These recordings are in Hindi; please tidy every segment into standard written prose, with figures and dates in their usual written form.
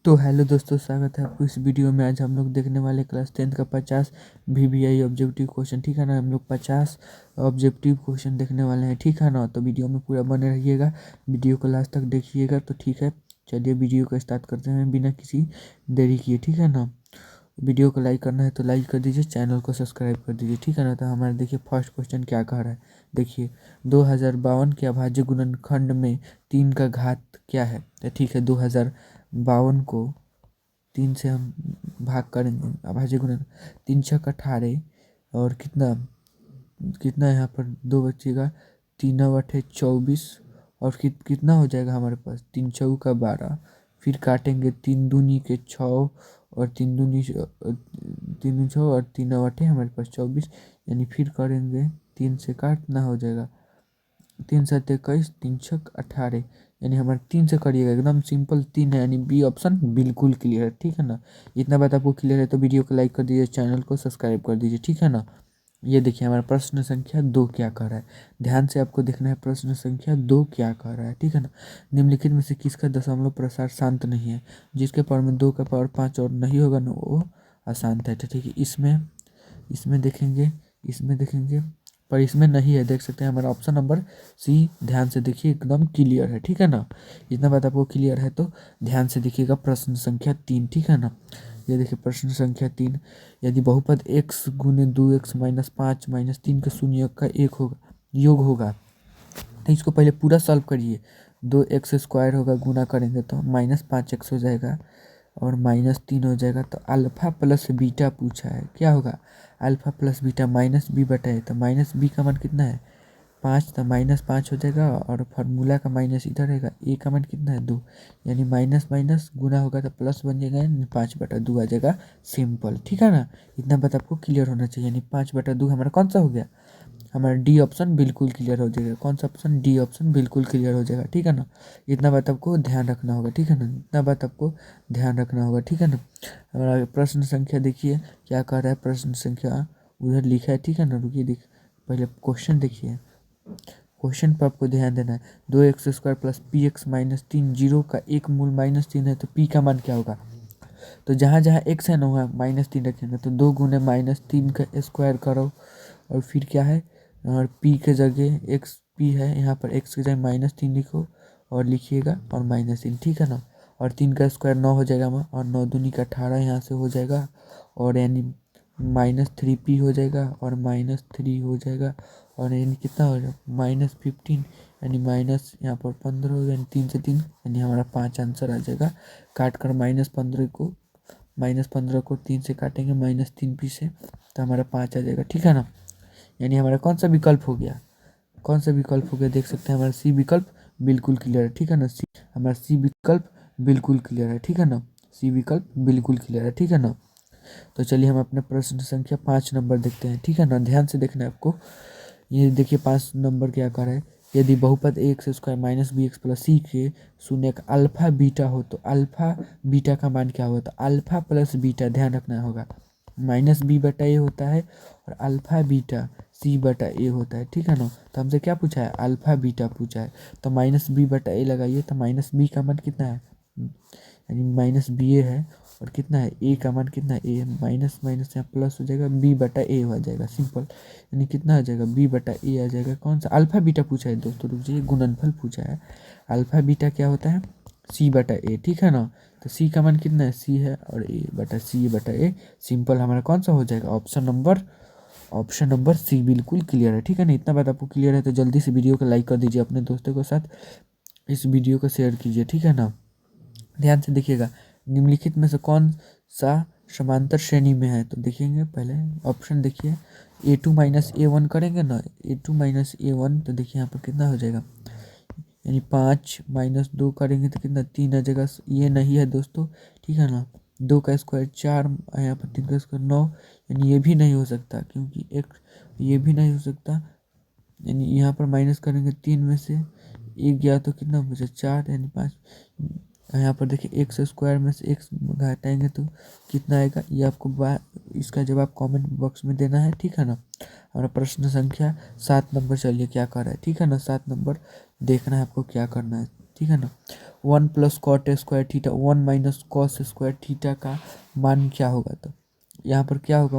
तो हेलो दोस्तों, स्वागत है आपको इस वीडियो में। आज हम लोग देखने वाले क्लास 10 का 50 VBI ऑब्जेक्टिव क्वेश्चन, ठीक है ना। हम लोग 50 ऑब्जेक्टिव क्वेश्चन देखने वाले हैं, ठीक है ना। तो वीडियो में पूरा बने रहिएगा, वीडियो को लास्ट तक देखिएगा, तो ठीक है। चलिए वीडियो को स्टार्ट करते हैं बिना किसी देरी किए, ठीक है ना। वीडियो को लाइक करना है तो लाइक कर दीजिए, चैनल को सब्सक्राइब कर दीजिए, ठीक है ना। तो हमारे देखिए फर्स्ट क्वेश्चन क्या कह रहा है। देखिए 2052 के अभाज्य गुणनखंड में 3 का घात क्या है। तो ठीक है, 2052 को 3 से हम भाग करेंगे, अभाज्य गुणन 3 छक 18 और कितना कितना यहाँ पर 2 बचेगा, 3 अठे 24 और कितना हो जाएगा हमारे पास 3 चौका 12। फिर काटेंगे 3 दूनी के 6 और 3 दूनी 6 और 3 अठे हमारे पास 24, यानी फिर करेंगे 3 से काटना हो जाएगा 3 7 21, 3 छक 18, यानी हमारे 3 से करिएगा, एकदम सिंपल 3 है, यानी बी ऑप्शन बिल्कुल क्लियर है, ठीक है ना। इतना बात आपको क्लियर है तो वीडियो को लाइक कर दीजिए, चैनल को सब्सक्राइब कर दीजिए, ठीक है ना। ये देखिए हमारा प्रश्न संख्या 2 क्या कह रहा है। ध्यान से आपको देखना है, प्रश्न संख्या 2 क्या कह रहा है, ठीक है ना। निम्नलिखित में से किसका दशमलव प्रसार शांत नहीं है। जिसके पावर में 2 का पावर 5 और नहीं होगा ना, वो अशांत है, ठीक है। इसमें देखेंगे पर इसमें नहीं है, देख सकते हैं हमारा ऑप्शन नंबर सी। ध्यान से देखिए, एकदम क्लियर है, ठीक है ना। इतना बात आपको क्लियर है तो ध्यान से देखिएगा प्रश्न संख्या 3, ठीक है ना। ये देखिए प्रश्न संख्या 3, यदि बहुपद x गुने 2x माइनस 5 माइनस 3 के शून्य का योग होगा, तो इसको पहले पूरा सॉल्व करिए। 2x स्क्वायर होगा, गुना करेंगे तो -5x हो जाएगा और -3 हो जाएगा। तो अल्फ़ा प्लस बीटा पूछा है, क्या होगा alpha plus beta minus B बटा है। तो माइनस बी का मान कितना है 5, तो -5 हो जाएगा और फार्मूला का माइनस इधर रहेगा, ए का मान कितना है 2, यानी माइनस माइनस गुना होगा तो प्लस बन जाएगा, यानी 5/2 आ जाएगा, सिंपल, ठीक है ना। इतना बात आपको क्लियर होना चाहिए, यानी 5/2 हमारा कौन सा हो गया, हमारा डी ऑप्शन बिल्कुल क्लियर हो जाएगा। कौन सा ऑप्शन, डी ऑप्शन बिल्कुल क्लियर हो जाएगा, ठीक है ना। इतना बात आपको ध्यान रखना होगा, ठीक है ना। इतना बात आपको ध्यान रखना होगा, ठीक है ना। हमारा प्रश्न संख्या देखिए क्या कह रहा है। प्रश्न संख्या उधर लिखा है, ठीक है ना। रुकिए, देख पहले क्वेश्चन देखिए, क्वेश्चन पर आपको ध्यान देना है। 2x² plus P x minus 3, zero का एक मूल -3 है, तो p का मान क्या होगा। तो जहाँ जहाँ x है ना वहाँ -3 रखेंगे, तो 2 गुने -3 का स्क्वायर करो और फिर क्या है, और p के जगह x p है, यहाँ पर x के जगह -3 लिखो और लिखिएगा और -3, ठीक है ना। और 3 का स्क्वायर 9 हो जाएगा वहाँ, और 9 दूनी का 18 यहाँ से हो जाएगा, और यानी -3p हो जाएगा और -3 हो जाएगा, और यानी कितना हो जाएगा -15, यानी माइनस यहाँ पर 15 हो गया, यानी 3 से 3, यानी हमारा 5 आंसर आ जाएगा। काट कर -15 को 3 से काटेंगे -3p से, तो हमारा 5 आ जाएगा, ठीक है ना। यानी हमारा कौन सा विकल्प हो गया, कौन सा विकल्प हो गया, देख सकते हैं हमारा सी विकल्प बिल्कुल क्लियर है, ठीक है ना। सी, हमारा सी विकल्प बिल्कुल क्लियर है, ठीक है ना। सी विकल्प बिल्कुल क्लियर है, ठीक है ना। तो चलिए हम अपने प्रश्न संख्या 5 नंबर देखते हैं, ठीक है ना। ध्यान से देखना है आपको। ये देखिए 5 नंबर क्या कर रहा है। यदि बहुपद x² minus B X plus C के शून्य का अल्फा बीटा हो, तो अल्फा बीटा का मान क्या होता है, अल्फा प्लस बीटा, ध्यान रखना होगा। -b/a होता है और अल्फा बीटा c/a होता है, ठीक है ना। तो हमसे क्या पूछा है, अल्फा बीटा पूछा है, तो -b/a लगाइए, तो -b का मान कितना है, यानी -ba है, और कितना है a का मान कितना है, a माइनस माइनस यहाँ प्लस हो जाएगा, b/a हो जाएगा, सिंपल, यानी कितना आ जाएगा b/a आ जाएगा। कौन सा अल्फा बीटा पूछा है दोस्तों, रुक जाइए, गुणनफल पूछा है। अल्फा बीटा क्या होता है c/a, ठीक है ना। तो c का मान कितना है, c है, और a/c/a, सिंपल, हमारा कौन सा हो जाएगा, ऑप्शन नंबर सी बिल्कुल क्लियर है, ठीक है ना। इतना बात आपको क्लियर है तो जल्दी से वीडियो को लाइक कर दीजिए, अपने दोस्तों के साथ इस वीडियो को शेयर कीजिए, ठीक है ना। ध्यान से देखिएगा, निम्नलिखित में से कौन सा समांतर श्रेणी में है, तो देखेंगे पहले ऑप्शन देखिए, a2 - a1 करेंगे ना, a2 - a1, तो देखिए यहाँ पर कितना हो जाएगा, यानी 5 - 2 करेंगे तो कितना 3 आ जाएगा। ये नहीं है दोस्तों, ठीक है ना। 2 का स्क्वायर 4, यहाँ पर 3 का स्क्वायर 9, यानी ये भी नहीं हो सकता, क्योंकि एक ये भी नहीं हो सकता, यानी यहाँ पर माइनस करेंगे 3 में से 1 गया तो कितना बचा 4, यानी 5। यहाँ पर देखिए x² में से x घटाएंगे तो कितना आएगा, ये आपको इसका जवाब कमेंट बॉक्स में देना है, ठीक है ना। हमारा प्रश्न संख्या 7 नंबर, चलिए क्या कर रहा है, ठीक है ना। 7 नंबर देखना है आपको क्या करना है, ठीक। ठीक है ना। 1 + cot² थीटा 1 - cos² थीटा का मान क्या होगा, तो यहाँ पर क्या होगा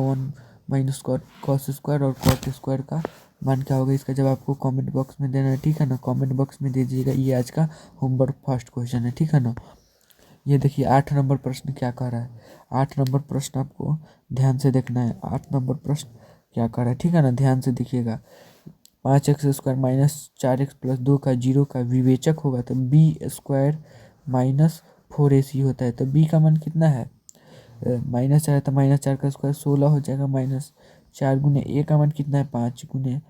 1 - cos² और cot² का मान क्या होगा, इसका जवाब आपको कमेंट बॉक्स में देना है, ठीक है ना। कमेंट बॉक्स में दे दीजिएगा, ये आज का होमवर्क फर्स्ट क्वेश्चन है, ठीक है ना। ये देखिए 8 नंबर प्रश्न क्या कह रहा है। 8 नंबर प्रश्न आपको ध्यान से देखना है। 8 नंबर प्रश्न क्या कह रहा है, ठीक है ना, ध्यान से देखिएगा। 5x² - 4x + 2 का 0 का विवेचक होगा तो b² - 4ac होता है। तो b का मान कितना है, -4 है तो -4 का स्क्वायर 16 हो जाएगा। -4 गुने a का मान कितना है 5 गुने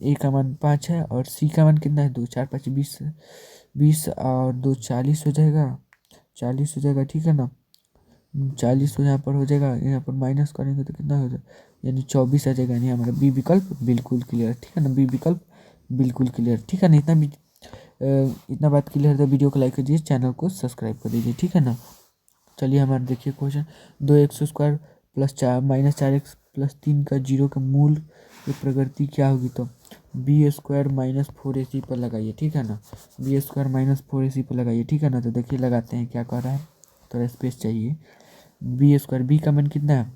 a का मान 5 है, और c का मान कितना है 2, 4 5 20, 20 और 2 40 हो जाएगा, 40 हो जाएगा, ठीक है ना। 40 तो यहाँ पर हो जाएगा, यहाँ पर माइनस करेंगे तो कितना हो जाएगा, यानी 24 आ जाएगा। यानी हमारा बी विकल्प बिल्कुल क्लियर, ठीक है ना, बी विकल्प बिल्कुल क्लियर, ठीक है ना। इतना बात क्लियर है तो वीडियो को लाइक कर दीजिए, चैनल को सब्सक्राइब कर दीजिए, ठीक है ना। चलिए हमारा देखिए क्वेश्चन, 2x² + 4 - 4x + 3 का 0 का मूल की प्रगति क्या होगी, तो b² - 4ac पर लगाइए, ठीक है ना। b² - 4ac पर लगाइए, ठीक है ना। तो देखिए लगाते हैं क्या कर रहा है, थोड़ा स्पेस चाहिए। b² का मान कितना है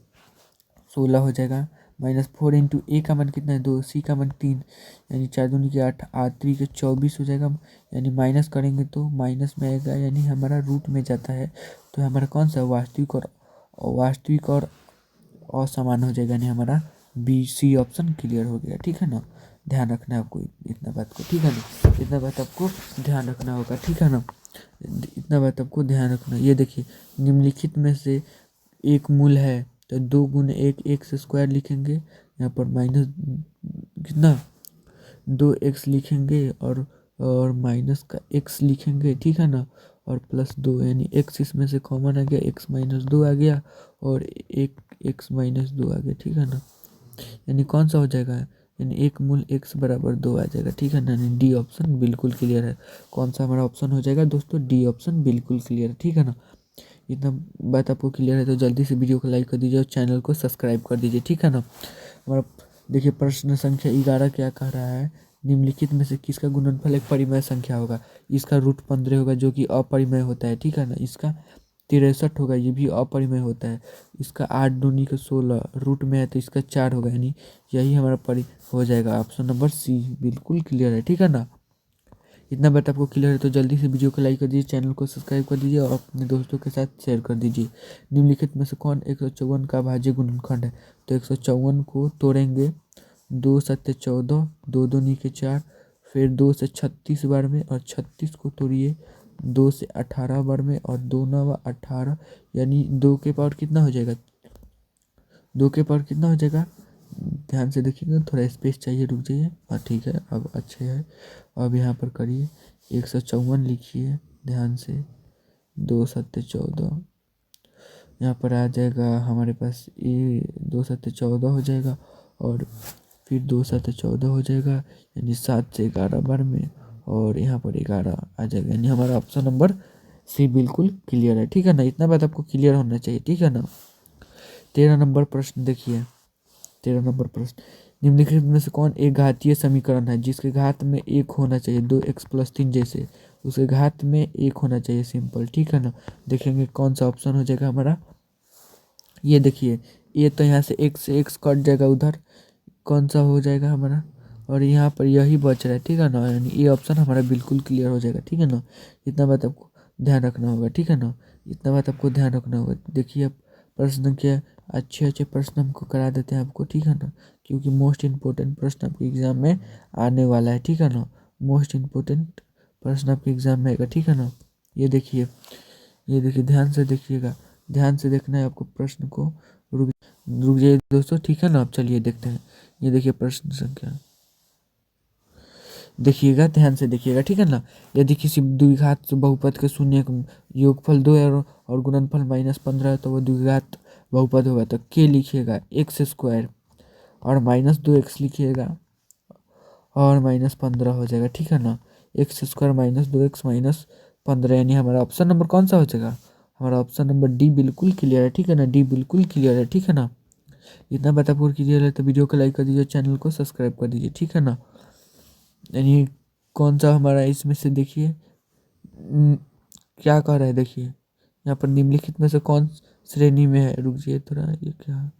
16 हो जाएगा, -4 × a का मान कितना है 2, c का मान 3, यानी 4 दूनी के 8, 8 × 24 हो जाएगा। यानी माइनस करेंगे तो माइनस में आएगा, यानी हमारा रूट में जाता है, तो हमारा कौन सा वास्तविक और असमान हो जाएगा, यानी हमारा बी सी ऑप्शन क्लियर हो गया, ठीक है ना। ध्यान रखना है आपको इतना बात को, ठीक है ना, इतना बात आपको ध्यान रखना होगा, ठीक है ना, इतना बात आपको ध्यान रखना। ये देखिए निम्नलिखित में से एक मूल है, तो 2 गुने 1 x² लिखेंगे, यहाँ पर माइनस कितना 2x लिखेंगे, और माइनस का x लिखेंगे, ठीक है ना, और +2, यानी x इसमें से कॉमन आ गया, x - 2 आ गया, और एक x - 2 आ गया, ठीक है ना। यानी कौन सा हो जाएगा, यानी एक मूल x बराबर 2 आ जाएगा, ठीक है ना। यानी डी ऑप्शन बिल्कुल क्लियर है। कौन सा हमारा ऑप्शन हो जाएगा दोस्तों, डी ऑप्शन बिल्कुल क्लियर है, ठीक है ना। इतना बात आपको क्लियर है तो जल्दी से वीडियो को लाइक कर दीजिए और चैनल को सब्सक्राइब कर दीजिए, ठीक है ना। हमारा देखिए प्रश्न संख्या 11 क्या कह रहा है, निम्नलिखित में से किसका गुणनफल एक परिमेय संख्या होगा। इसका रूट 15 होगा जो कि अपरिमेय होता है, ठीक है ना। इसका 63 होगा, ये भी अपरिमेय होता है। इसका 8 दूनी का 16 रूट में है तो इसका 4 होगा, यानी यही हमारा हो जाएगा। ऑप्शन नंबर सी बिल्कुल क्लियर है, ठीक है ना। इतना बात आपको क्लियर है तो जल्दी से वीडियो को लाइक कर दीजिए, चैनल को सब्सक्राइब कर दीजिए और अपने दोस्तों के साथ शेयर कर दीजिए। निम्नलिखित में से कौन 154 का भाज्य गुणनखंड है, तो 154 को तोड़ेंगे 2 7 14, 2 दूनी के 4, फिर 2 से 36 बार में, और 36 को तोड़िए 2 से 18 बार में, और 2 9 18, यानी 2 के पावर कितना हो जाएगा, 2 के पावर कितना हो जाएगा, ध्यान से देखिएगा, थोड़ा स्पेस चाहिए, रुक जाइए। हाँ ठीक है, अब अच्छे है। अब यहाँ पर करिए 154 लिखिए ध्यान से, 2 7 14, यहाँ पर आ जाएगा हमारे पास ये 2 7 14 हो जाएगा, और फिर 2 7 14 हो जाएगा, यानी 7 से 11 बार में, और यहाँ पर 11 आ जाएगा, यानी हमारा ऑप्शन नंबर सी बिल्कुल क्लियर है, ठीक है ना। इतना बात आपको क्लियर होना चाहिए, ठीक है ना। 13 नंबर प्रश्न देखिए, 13 नंबर प्रश्न, निम्नलिखित में से कौन एक घातीय समीकरण है जिसके घात में 1 होना चाहिए, 2x + 3 जैसे उसके घात में 1 होना चाहिए, सिंपल, ठीक है ना। देखेंगे कौन सा ऑप्शन हो जाएगा हमारा। ये देखिए ये तो यहाँ से x कट जाएगा उधर, कौन सा हो जाएगा हमारा, और यहाँ पर यही बच रहा है, ठीक है ना। यानी ये ऑप्शन हमारा बिल्कुल क्लियर हो जाएगा, ठीक है ना। इतना बात आपको ध्यान रखना होगा, ठीक है ना, इतना बात आपको ध्यान रखना होगा। देखिए अब प्रश्न क्या, अच्छे अच्छे प्रश्न हमको करा देते हैं आपको, ठीक है ना, क्योंकि मोस्ट इम्पोर्टेंट प्रश्न आपके एग्ज़ाम में आने वाला है, ठीक है ना। मोस्ट इम्पोर्टेंट प्रश्न आपके एग्ज़ाम में आएगा, ठीक है ना। ये देखिए, ये देखिए ध्यान से देखिएगा, ध्यान से देखना है आपको प्रश्न को। रुक रुक जाइए दोस्तों, ठीक है ना। अब चलिए देखते हैं, ये देखिए प्रश्न संख्या, देखिएगा ध्यान से देखिएगा, ठीक है ना। यदि किसी द्विघात बहुपद के शून्य योगफल 2 है और गुणनफल -15 है तो वह द्विघात बहुपद होगा। तो के लिखिएगा x² और -2x लिखिएगा और -15 हो जाएगा, ठीक है ना। x² - 2x - 15, यानी हमारा ऑप्शन नंबर कौन सा हो जाएगा, हमारा ऑप्शन नंबर डी बिल्कुल क्लियर है, ठीक है ना, डी बिल्कुल क्लियर है, ठीक है ना। इतना बात आपको क्लियर है तो वीडियो को लाइक कर दीजिए, चैनल को सब्सक्राइब कर दीजिए, ठीक है ना। यानी कौन सा हमारा इसमें से देखिए क्या कह रहा है, देखिए यहाँ पर निम्नलिखित में से कौन श्रेणी में है, रुक जाइए थोड़ा, ये क्या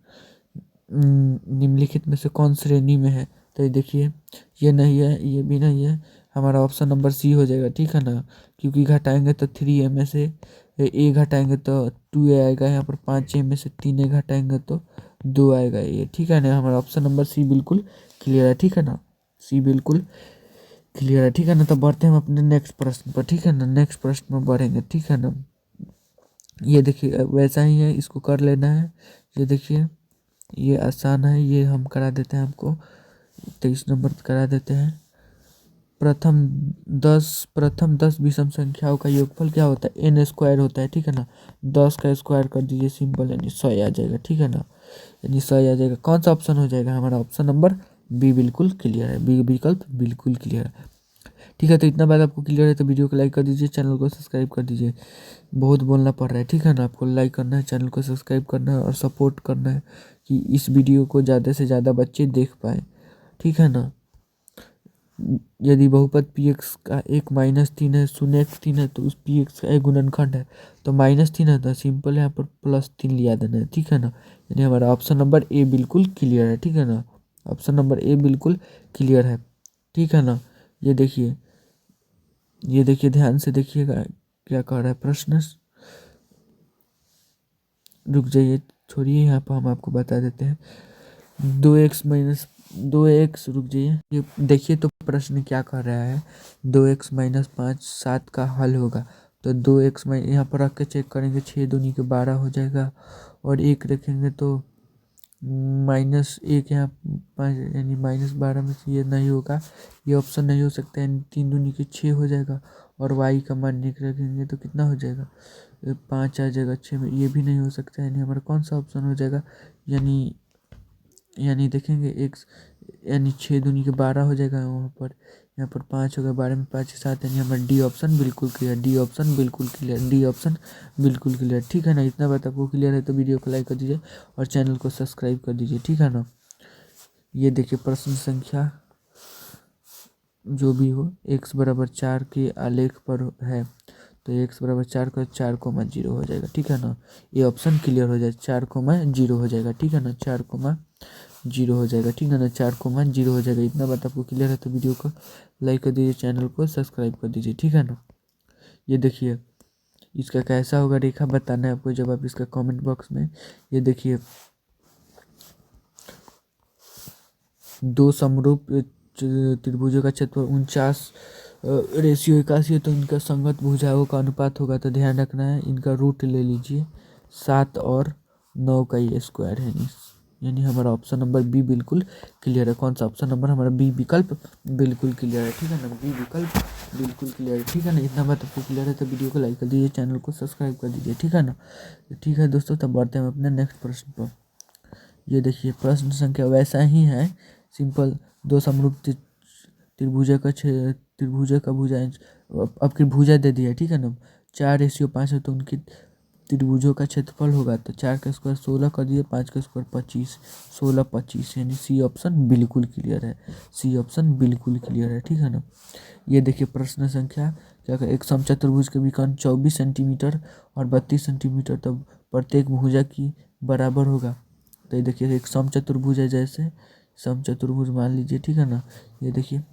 निम्नलिखित में से कौन श्रेणी में है, तो ये देखिए ये नहीं है, ये भी नहीं है, हमारा ऑप्शन नंबर सी हो जाएगा, ठीक है ना। क्योंकि घटाएंगे तो 3 में से ए घटाएंगे तो 2 आएगा, यहाँ पर 5 में से 3 घटाएंगे तो 2 आएगा, ये ठीक है ना। हमारा ऑप्शन नंबर सी बिल्कुल क्लियर है, ठीक है ना, सी बिल्कुल क्लियर है, ठीक है ना। तो बढ़ते हैं हम अपने नेक्स्ट प्रश्न पर, ठीक है ना, नेक्स्ट प्रश्न में बढ़ेंगे, ठीक है ना। ये देखिए वैसा ही है, इसको कर लेना है। ये देखिए ये आसान है, ये हम करा देते हैं आपको, 23 नंबर करा देते हैं। प्रथम 10 विषम संख्याओं का योगफल क्या होता है, n स्क्वायर होता है, ठीक है ना। 10 का स्क्वायर कर दीजिए सिंपल, यानी 100 आ जाएगा, ठीक है ना, यानी 100 आ जाएगा। कौन सा ऑप्शन हो जाएगा, हमारा ऑप्शन नंबर बी बिल्कुल क्लियर है, बी विकल्प बिल्कुल क्लियर है, ठीक है। तो इतना बात आपको क्लियर है तो वीडियो को लाइक कर दीजिए, चैनल को सब्सक्राइब कर दीजिए। बहुत बोलना पड़ रहा है, ठीक है ना, आपको लाइक करना है, चैनल को सब्सक्राइब करना है और सपोर्ट करना है कि इस वीडियो को ज़्यादा से ज़्यादा बच्चे देख पाए, ठीक है ना। यदि बहुपद पी एक्स का 1-3 है, 0 1 3 है, तो उस पी एक्स का एक गुणनखंड है, तो -3 है तो सिंपल यहाँ पर +3 लिया देना है, ठीक है ना। यानी हमारा ऑप्शन नंबर ए बिल्कुल क्लियर है, ठीक है ना, ऑप्शन नंबर ए बिल्कुल क्लियर है, ठीक है ना। ये देखिए, ये देखिए ध्यान से देखिएगा क्या कह रहा है प्रश्न, रुक जाइए, छोड़िए, यहाँ पर हम आपको बता देते हैं। 2x, रुक जाइए, ये देखिए तो प्रश्न क्या कह रहा है, 2x - 5 7 का हल होगा, तो 2x यहाँ पर रख के चेक करेंगे, 6×2 = 12 हो जाएगा, और 1 रखेंगे तो -1 यहाँ 5, यानी -12 में से ये नहीं होगा, ये ऑप्शन नहीं हो सकता, यानी 3×2 = 6 हो जाएगा, और y का मान 1 रखेंगे तो कितना हो जाएगा, 5 आ जाएगा, 6 में ये भी नहीं हो सकता, यानी हमारा कौन सा ऑप्शन हो जाएगा, यानी देखेंगे x, यानी 6×2 = 12 हो जाएगा, वहाँ पर यहाँ पर 5 होगा, 12 में 5 7, यानी हमारा डी ऑप्शन बिल्कुल क्लियर, डी ऑप्शन बिल्कुल क्लियर, डी ऑप्शन बिल्कुल क्लियर, ठीक है ना। इतना बात आपको क्लियर है तो वीडियो को लाइक कर दीजिए और चैनल को सब्सक्राइब कर दीजिए, ठीक है ना। ये देखिए प्रश्न संख्या जो भी हो x = 4 के आलेख पर है, तो x = 4 का 4,0 हो जाएगा, ठीक है ना, ये ऑप्शन क्लियर हो जाए, 4,0 हो जाएगा, ठीक है ना, 4,0 हो जाएगा, ठीक है ना, 4,0 हो जाएगा। इतना बात आपको क्लियर है तो वीडियो को लाइक कर दीजिए, चैनल को सब्सक्राइब कर दीजिए, ठीक है ना। ये देखिए इसका कैसा होगा रेखा बताना है आपको, जब आप इसका कमेंट बॉक्स में, ये देखिए 2 समरूप त्रिभुजों का क्षेत्रफल 49 है, तो इनका संगत भुजाओं का अनुपात होगा, तो ध्यान रखना है, इनका रूट ले लीजिए, 7 और 9 का ये स्क्वायर है, यानी हमारा ऑप्शन नंबर बी बिल्कुल क्लियर है। कौन सा ऑप्शन नंबर, हमारा बी विकल्प बिल्कुल क्लियर है, ठीक है ना, बी विकल्प बिल्कुल क्लियर है, ठीक है ना। इतना बात आपको क्लियर है तो वीडियो को लाइक कर दीजिए, चैनल को सब्सक्राइब कर दीजिए, ठीक है ना। ठीक है दोस्तों, तब बढ़ते हैं अपने नेक्स्ट प्रश्न पर। ये देखिए प्रश्न संख्या वैसा ही है, सिंपल, 2 समरूप त्रिभुज का भुजा, अब की भुजा दे दिया, ठीक है ना, 4:5 है, तो उनकी त्रिभुजों का क्षेत्रफल होगा, तो 4 का स्क्वायर 16 कर दिए, 5 का स्क्वायर 25, 16 25, यानी सी ऑप्शन बिल्कुल क्लियर है, सी ऑप्शन बिल्कुल क्लियर है, ठीक है ना। ये देखिए प्रश्न संख्या क्या कर, एक समचतुर्भुज के विकर्ण 24 सेंटीमीटर और 32 सेंटीमीटर, तब प्रत्येक भुजा की बराबर होगा, तो ये देखिए एक समचतुर्भुज है, जैसे समचतुर्भुज मान लीजिए, ठीक है ना। ये देखिए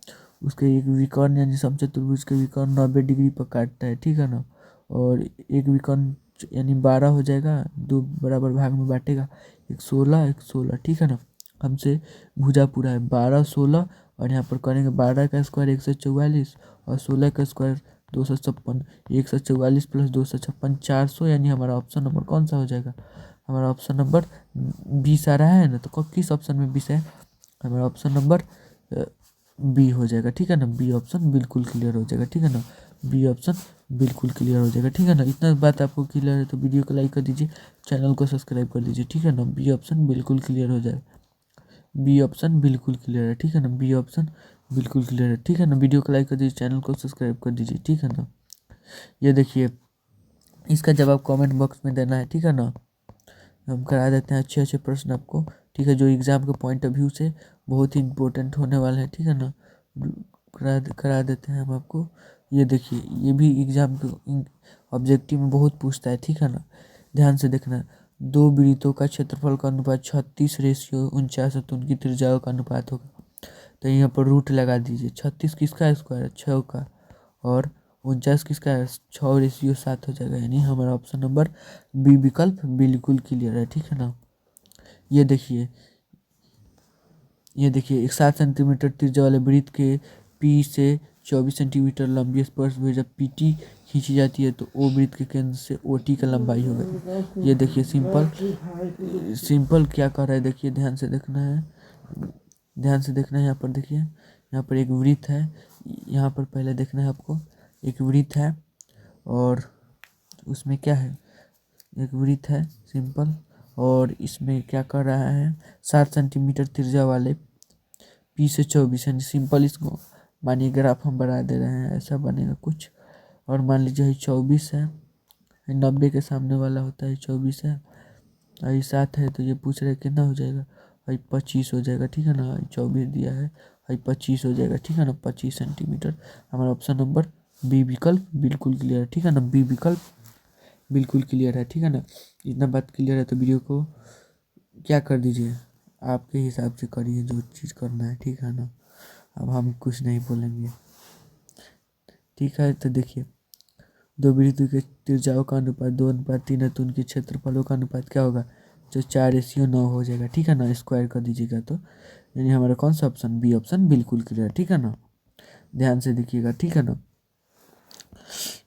उसके एक विकर्ण, यानी समचतुर्भुज के विकर्ण 90 डिग्री पर काटता है, ठीक है ना, और एक विकर्ण यानी 12 हो जाएगा, 2 बराबर भाग में बांटेगा, एक 16 एक 16, ठीक है ना। हमसे भुजा पूरा है 12 16, और यहाँ पर करेंगे 12 का स्क्वायर 144, और 16 का स्क्वायर 256, 144 + 256 400, यानी हमारा ऑप्शन नंबर कौन सा हो जाएगा, हमारा ऑप्शन नंबर 20 आ रहा है ना, तो किस ऑप्शन में 20 है, हमारा ऑप्शन नंबर बी हो जाएगा, ठीक है ना, बी ऑप्शन बिल्कुल क्लियर हो जाएगा, ठीक है ना, बी ऑप्शन बिल्कुल क्लियर हो जाएगा, ठीक है ना। इतना बात आपको क्लियर है तो वीडियो को लाइक कर दीजिए, चैनल को सब्सक्राइब कर दीजिए, ठीक है ना, बी ऑप्शन बिल्कुल क्लियर हो जाएगा, बी ऑप्शन बिल्कुल क्लियर है, ठीक है ना, बी ऑप्शन बिल्कुल क्लियर है, ठीक है ना। वीडियो को लाइक कर दीजिए, चैनल को सब्सक्राइब कर दीजिए, ठीक है ना। ये देखिए इसका जवाब कमेंट बॉक्स में देना है, ठीक है ना, हम करा देते हैं अच्छे अच्छे प्रश्न आपको, ठीक है, जो एग्ज़ाम के पॉइंट ऑफ व्यू से बहुत ही इंपॉर्टेंट होने वाले हैं, ठीक है ना। करा देते हैं हम आपको। ये देखिए, ये भी एग्जाम के ऑब्जेक्टिव में बहुत पूछता है, ठीक है ना। ध्यान से देखना, दो वृत्तों का क्षेत्रफल का अनुपात 36:49 है, तो उनकी त्रिज्याओं का अनुपात होगा। तो यहाँ पर रूट लगा दीजिए। 36 किसका स्क्वायर है? 6 का। और 49 किसका है? 6:7 हो जाएगा। यानी हमारा ऑप्शन नंबर बी विकल्प बिल्कुल क्लियर है, ठीक है ना। ये देखिए, ये देखिए, एक 7 सेंटीमीटर त्रिज्या वाले वृत्त के पी से 24 सेंटीमीटर लंबी स्पर्श में जब पीटी खींची जाती है तो ओ वृत्त के केंद्र से ओ टी का लंबाई होगा। ये देखिए, सिंपल सिंपल क्या कर रहा है, देखिए ध्यान से देखना है, ध्यान से देखना है। यहाँ पर देखिए, यहाँ पर एक वृत्त है, यहाँ पर पहले देखना है आपको। एक वृत्त है और उसमें क्या है, एक वृत्त है सिंपल, और इसमें क्या कर रहा है, 7 सेंटीमीटर त्रिज्या वाले पी से 24 यानी सिंपल इसको मानिए ग्राफ हम बना दे रहे हैं, ऐसा बनेगा कुछ। और मान लीजिए 24 है, 90 के सामने वाला होता है 24 है, और ये 7 है, तो ये पूछ रहे कितना हो जाएगा, भाई 25 हो जाएगा, ठीक है ना। 24 दिया है, भाई 25 हो जाएगा, ठीक है ना, 25 सेंटीमीटर। हमारा ऑप्शन नंबर बी विकल्प बिल्कुल क्लियर है, ठीक है ना, बी विकल्प बिल्कुल क्लियर है, ठीक है ना। इतना बात क्लियर है तो वीडियो को क्या कर दीजिए, आपके हिसाब से करिए जो चीज़ करना है, ठीक है ना। अब हम कुछ नहीं बोलेंगे, ठीक है। तो देखिए, दो वृत्तों के त्रिज्याओं का अनुपात 2:3 है, तो उनके क्षेत्रफलों का अनुपात क्या होगा, जो 4:9 हो जाएगा, ठीक है ना। स्क्वायर कर दीजिएगा तो यानी हमारा कौन सा ऑप्शन, बी ऑप्शन बिल्कुल क्लियर, ठीक है ना। ध्यान से देखिएगा, ठीक है ना,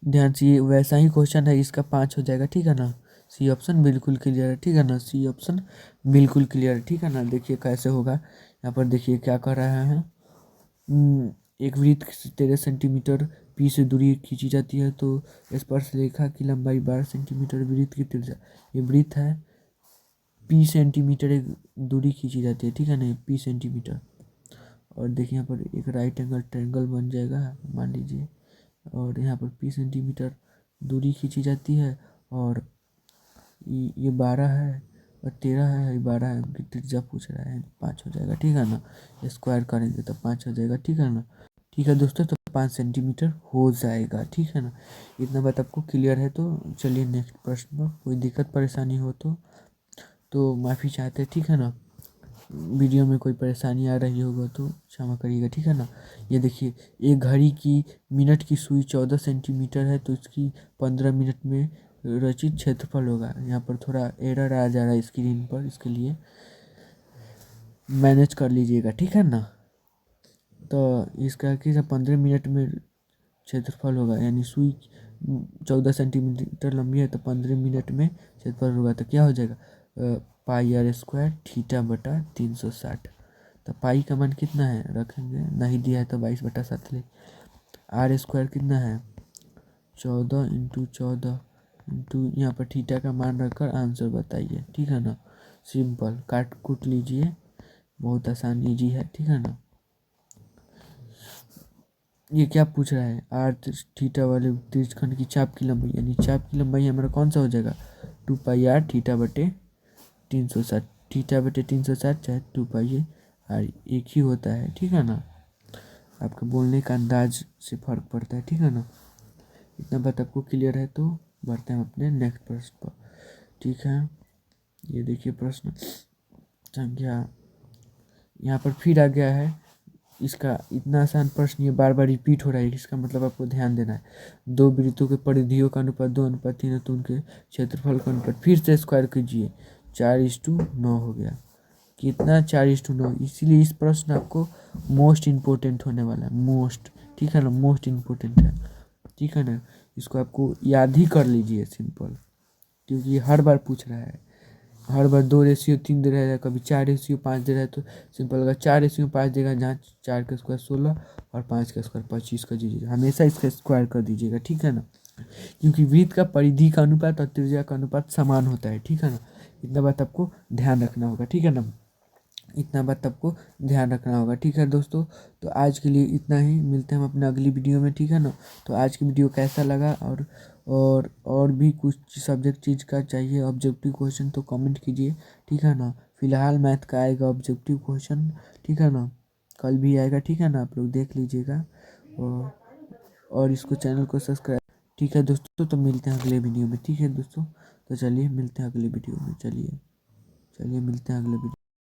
ध्यान से। ये वैसा ही क्वेश्चन है, इसका 5 हो जाएगा, ठीक है ना। सी ऑप्शन बिल्कुल क्लियर है, ठीक है ना, सी ऑप्शन बिल्कुल क्लियर है, ठीक है ना। देखिए कैसे होगा, यहाँ पर देखिए क्या कर रहा है। एक वृत्त 13 सेंटीमीटर पी से दूरी खींची जाती है, तो स्पर्श रेखा की लंबाई 12 सेंटीमीटर, वृत्त की त्रिज्या, ये वृत्त है, पी सेंटीमीटर एक दूरी खींची जाती है, ठीक है ना, पी सेंटीमीटर। और देखिए यहाँ पर एक राइट एंगल ट्रायंगल बन जाएगा मान लीजिए, और यहाँ पर पी सेंटीमीटर दूरी खींची जाती है, और ये 12 है और 13 है, ये 12 है, उनकी त्रिज्या पूछ रहा है, 5 हो जाएगा, ठीक है ना। स्क्वायर करेंगे तो 5 हो जाएगा, ठीक है ना। ठीक है दोस्तों, तो 5 सेंटीमीटर हो जाएगा, ठीक है ना। इतना बात आपको क्लियर है, तो चलिए नेक्स्ट प्रश्न पर। कोई दिक्कत परेशानी हो तो माफ़ी चाहते हैं, ठीक है ना। वीडियो में कोई परेशानी आ रही होगा तो क्षमा करिएगा, ठीक है ना। ये देखिए, एक घड़ी की मिनट की सुई 14 सेंटीमीटर है, तो इसकी 15 मिनट में रचित क्षेत्रफल होगा। यहाँ पर थोड़ा एरर आ जा रहा है स्क्रीन पर, इसके लिए मैनेज कर लीजिएगा, ठीक है ना। तो इसका किस 15 मिनट में क्षेत्रफल होगा, यानी सुई 14 सेंटीमीटर लंबी है, तो 15 मिनट में क्षेत्रफल होगा, तो क्या हो जाएगा, पाई आर स्क्वायर थीटा बटा 360। तो पाई का मान कितना है रखेंगे, नहीं दिया है तो 22/7 ले। आर स्क्वायर कितना है, 14 × 14 इंटू यहाँ पर थीटा का मान रखकर आंसर बताइए, ठीक है ना। सिंपल काट कूट लीजिए, बहुत आसान ईजी है, ठीक है ना। ये क्या पूछ रहा है, आर थीटा वाले त्रिज्यखंड की चाप की लंबाई, यानी चाप की लंबाई हमारा कौन सा हो जाएगा, 2πr थीटा बटे 360, थीटा बटे 360 चाहे 2π आर एक ही होता है, ठीक है ना। आपके बोलने का अंदाज से फर्क पड़ता है, ठीक है ना। इतना बात आपको क्लियर है, तो बढ़ते हैं अपने नेक्स्ट प्रश्न पर, ठीक है। ये देखिए प्रश्न संख्या यहाँ पर फिर आ गया है। इसका इतना आसान प्रश्न ये बार बार रिपीट हो रहा है, इसका मतलब आपको ध्यान देना है। दो वृत्तों के परिधियों का अनुपात 2:3 है, तो उनके क्षेत्रफल का अनुपात फिर से स्क्वायर कीजिए, 4:9 हो गया। कितना, 4:9। इसीलिए इस प्रश्न आपको मोस्ट इम्पोर्टेंट होने वाला है, मोस्ट, ठीक है ना, मोस्ट इम्पोर्टेंट है, ठीक है ना। इसको आपको याद ही कर लीजिए सिंपल, क्योंकि ये हर बार पूछ रहा है, हर बार 2:3 दे रहा है, कभी 4:5 दे रहा है, तो सिंपल अगर 4:5 देगा, जहाँ 4 का स्क्वायर 16 और 5 का स्क्वायर 25 कर दीजिएगा, हमेशा इसका स्क्वायर कर दीजिएगा, ठीक है ना। क्योंकि वृत्त का परिधि का अनुपात और त्रिज्या का अनुपात समान होता है, ठीक है ना। इतना बात आपको ध्यान रखना होगा, ठीक है ना, इतना बात आपको ध्यान रखना होगा, ठीक है दोस्तों। तो आज के लिए इतना ही, मिलते हैं हम अपने अगली वीडियो में, ठीक है ना। तो आज की वीडियो कैसा लगा, और भी कुछ सब्जेक्ट चीज़ का चाहिए ऑब्जेक्टिव क्वेश्चन तो कमेंट कीजिए, ठीक है ना। फिलहाल मैथ का आएगा ऑब्जेक्टिव क्वेश्चन, ठीक है ना, कल भी आएगा, ठीक है ना, आप लोग देख लीजिएगा। और इसको चैनल को सब्सक्राइब। ठीक है दोस्तों, तो मिलते हैं अगले वीडियो में। ठीक है दोस्तों, तो चलिए मिलते हैं अगले वीडियो में। चलिए मिलते हैं अगले वीडियो।